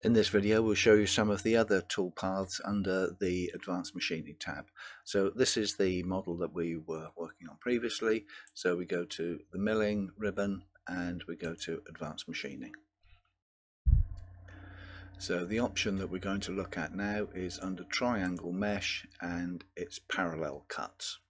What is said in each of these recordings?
In this video we'll show you some of the other toolpaths under the Advanced Machining tab. So this is the model that we were working on previously. So we go to the milling ribbon and we go to Advanced Machining. So the option that we're going to look at now is under Triangle Mesh and its parallel cuts.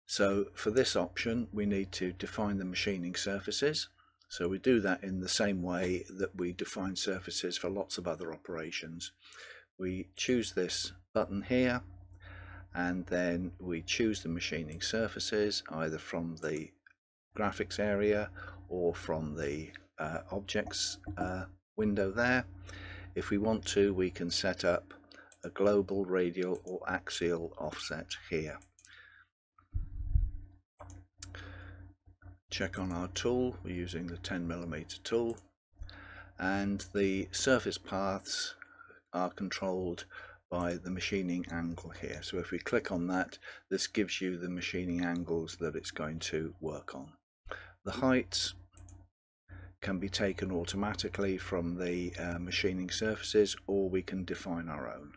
So for this option we need to define the machining surfaces. So we do that in the same way that we define surfaces for lots of other operations. We choose this button here and then we choose the machining surfaces either from the graphics area or from the objects window there. If we want to, we can set up a global, radial or axial offset here. Check on our tool, we're using the 10mm tool, and the surface paths are controlled by the machining angle here. So if we click on that, this gives you the machining angles that it's going to work on. The heights can be taken automatically from the machining surfaces, or we can define our own.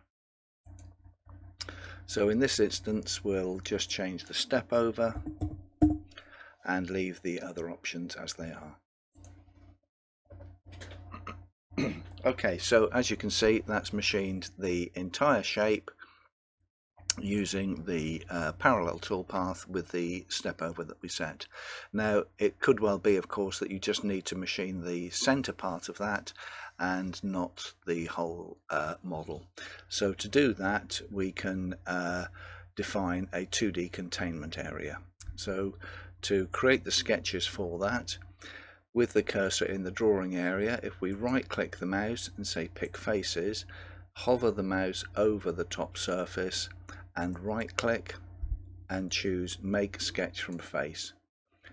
So in this instance we'll just change the step over and leave the other options as they are. Okay, so as you can see, that's machined the entire shape using the parallel toolpath with the step over that we set. Now it could well be, of course, that you just need to machine the center part of that and not the whole model. So to do that we can define a 2D containment area. So to create the sketches for that, with the cursor in the drawing area, if we right click the mouse and say pick faces, hover the mouse over the top surface and right click and choose make sketch from face.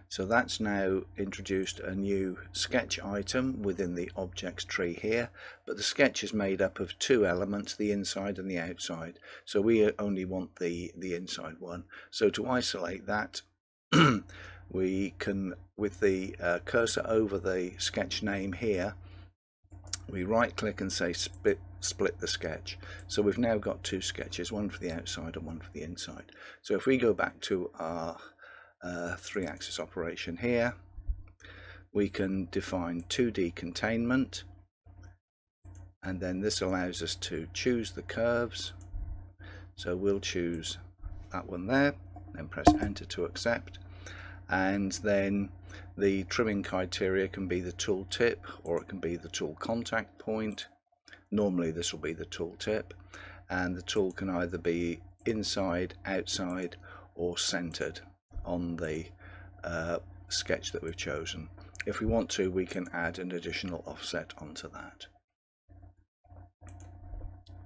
So that's now introduced a new sketch item within the objects tree here, but the sketch is made up of two elements, the inside and the outside. So we only want the inside one. So to isolate that, we can, with the cursor over the sketch name here, we right click and say split the sketch. So we've now got two sketches, one for the outside and one for the inside. So if we go back to our 3-axis operation here, we can define 2D containment, and then this allows us to choose the curves. So we'll choose that one there, then press enter to accept, and then the trimming criteria can be the tool tip or it can be the tool contact point. Normally this will be the tool tip, and the tool can either be inside, outside or centered on the sketch that we've chosen. If we want to, we can add an additional offset onto that.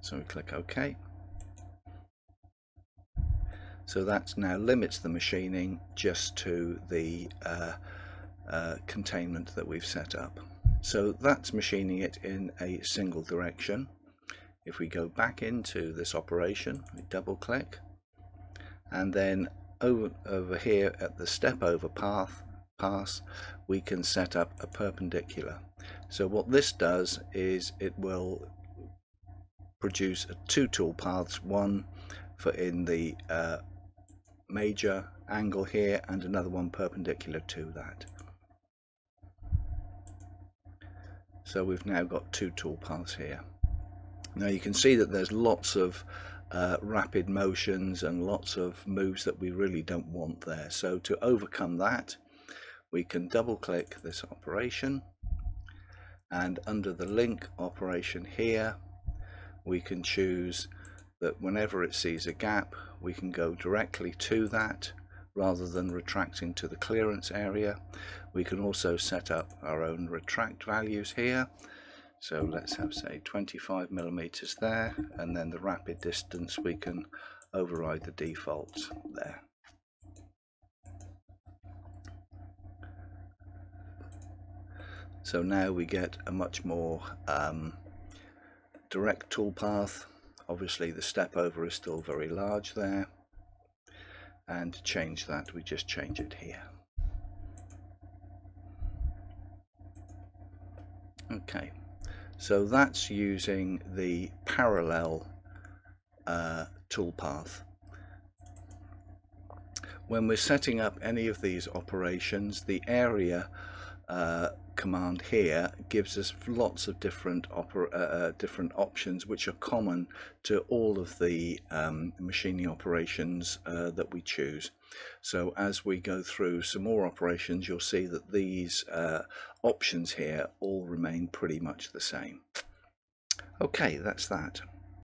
So we click OK. So that now limits the machining just to the containment that we've set up. So that's machining it in a single direction. If we go back into this operation, we double click, and then over here at the step over pass, we can set up a perpendicular. So what this does is it will produce two tool paths, one for in the major angle here and another one perpendicular to that. So we've now got two tool paths here. Now you can see that there's lots of rapid motions and lots of moves that we really don't want there. So to overcome that, we can double click this operation, and under the link operation here we can choose that whenever it sees a gap we can go directly to that rather than retracting to the clearance area. We can also set up our own retract values here. So let's have, say, 25mm there, and then the rapid distance we can override the defaults there. So now we get a much more direct toolpath. Obviously the step over is still very large there, and to change that we just change it here. Okay, So that's using the parallel toolpath. When we're setting up any of these operations, the area command here gives us lots of different options which are common to all of the machining operations that we choose. So as we go through some more operations, you'll see that these options here all remain pretty much the same. Okay, that's that.